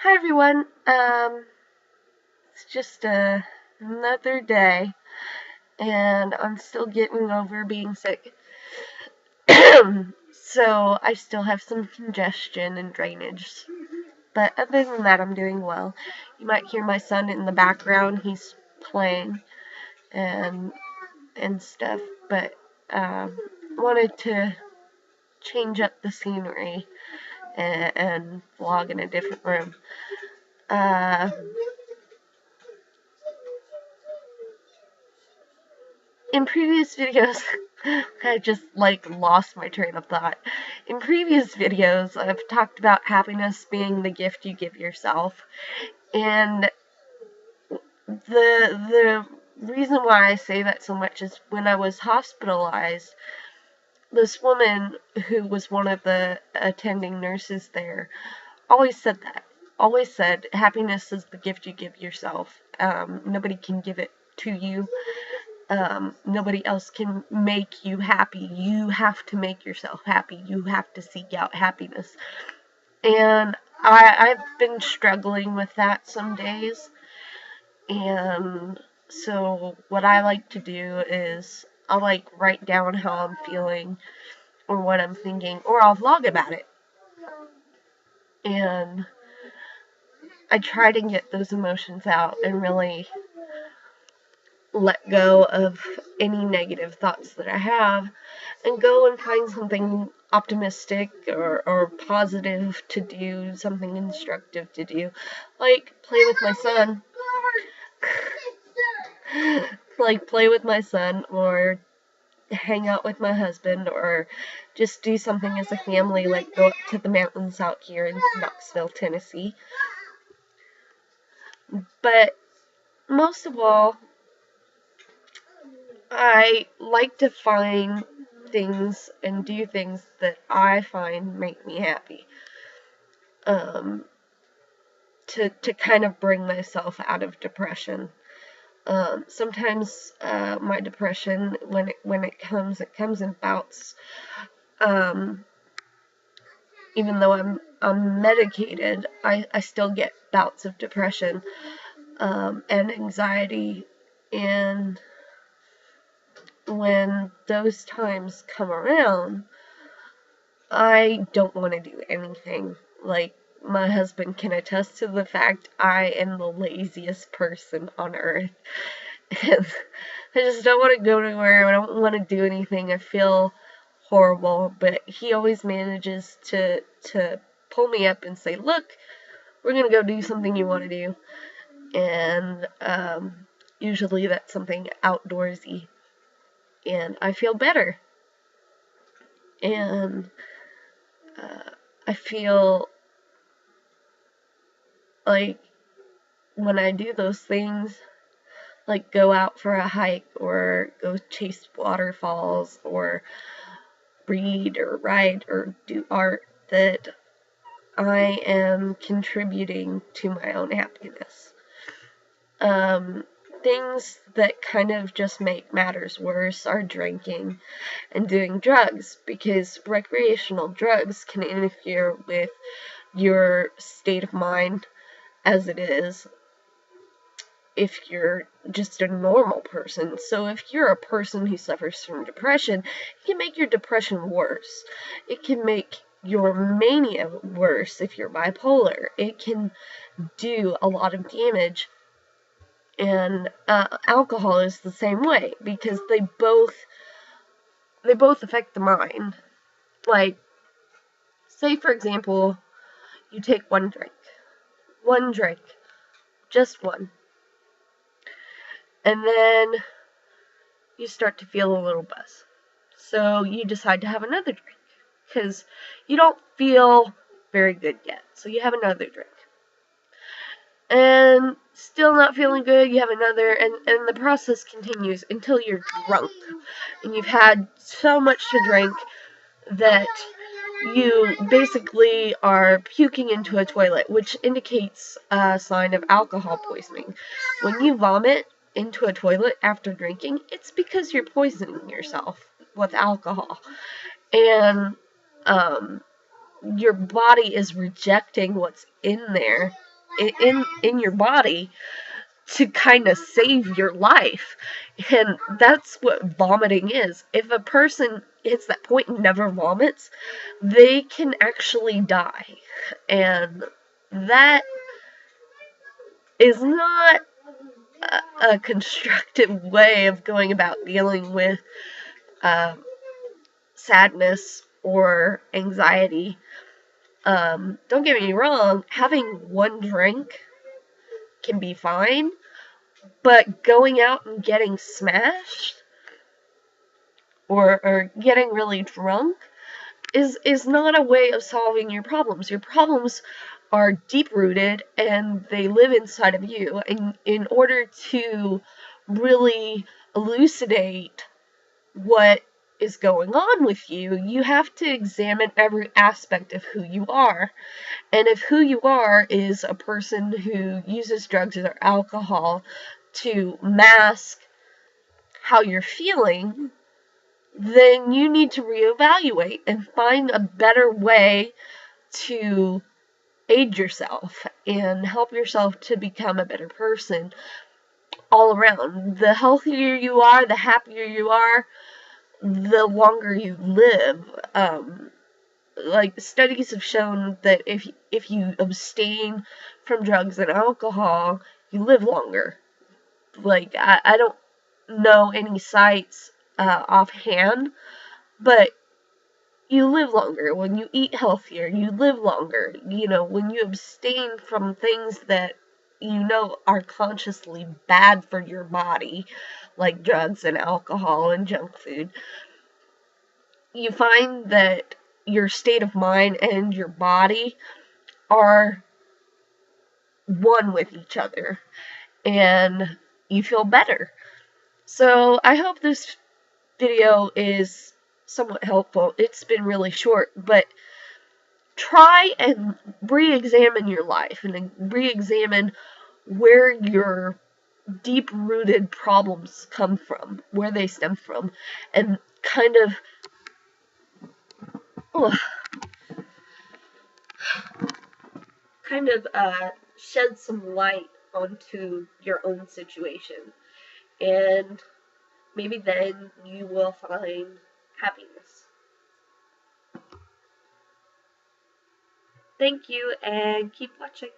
Hi everyone. It's just another day, and I'm still getting over being sick. So I still have some congestion and drainage, but other than that, I'm doing well. You might hear my son in the background. He's playing and stuff, but wanted to change up the scenery and vlog in a different room. Uh, in previous videos, I just lost my train of thought. In previous videos, I've talked about happiness being the gift you give yourself, and the reason why I say that so much is when I was hospitalized, this woman who was one of the attending nurses there always said that. Always said happiness is the gift you give yourself. Nobody can give it to you. Nobody else can make you happy. You have to make yourself happy. You have to seek out happiness. And I've been struggling with that some days. And so what I like to do is I'll write down how I'm feeling or what I'm thinking, or I'll vlog about it. And I try to get those emotions out and really let go of any negative thoughts that I have and go and find something optimistic or positive to do, something instructive to do, like play with my son. Like play with my son or hang out with my husband or just do something as a family, like go up to the mountains out here in Knoxville, Tennessee. But most of all, I like to find things and do things that I find make me happy. To kind of bring myself out of depression. Sometimes my depression, when it comes in bouts. Even though I'm medicated, I still get bouts of depression and anxiety, and when those times come around, I don't want to do anything. Like, my husband can attest to the fact I am the laziest person on earth. And I just don't want to go anywhere. I don't want to do anything. I feel horrible. But he always manages to pull me up and say, look, we're going to go do something you want to do. And usually that's something outdoorsy. And I feel better. And I feel like when I do those things, like go out for a hike or go chase waterfalls or read or write or do art, that I am contributing to my own happiness. Things that kind of just make matters worse are drinking and doing drugs, because recreational drugs can interfere with your state of mind as it is if you're just a normal person. So if you're a person who suffers from depression, it can make your depression worse. It can make your mania worse if you're bipolar. It can do a lot of damage. And alcohol is the same way, because they both affect the mind. Like, say for example, you take one drink, just one, and then you start to feel a little buzz. So you decide to have another drink because you don't feel very good yet. So you have another drink. And still not feeling good, you have another, and the process continues until you're drunk. And you've had so much to drink that you basically are puking into a toilet, which indicates a sign of alcohol poisoning. When you vomit into a toilet after drinking, it's because you're poisoning yourself with alcohol. And your body is rejecting what's in there in your body to kind of save your life. And that's what vomiting is. If a person hits that point and never vomits, they can actually die. And that is not a constructive way of going about dealing with sadness or anxiety. Don't get me wrong, having one drink can be fine, but going out and getting smashed or getting really drunk is not a way of solving your problems. Your problems are deep rooted and they live inside of you. And in order to really elucidate what is going on with you, you have to examine every aspect of who you are. And if who you are is a person who uses drugs or alcohol to mask how you're feeling, then you need to reevaluate and find a better way to aid yourself and help yourself to become a better person all around. The healthier you are, the happier you are, the longer you live. Like studies have shown that if you abstain from drugs and alcohol, you live longer. Like I don't know any sites offhand, but you live longer. When you eat healthier, you live longer. You know, when you abstain from things that you know are consciously bad for your body, like drugs and alcohol and junk food, you find that your state of mind and your body are one with each other and you feel better. So I hope this video is somewhat helpful. It's been really short, but try and re-examine your life and re-examine where your deep-rooted problems come from, where they stem from, and kind of shed some light onto your own situation. And maybe then you will find happiness. Thank you, and keep watching.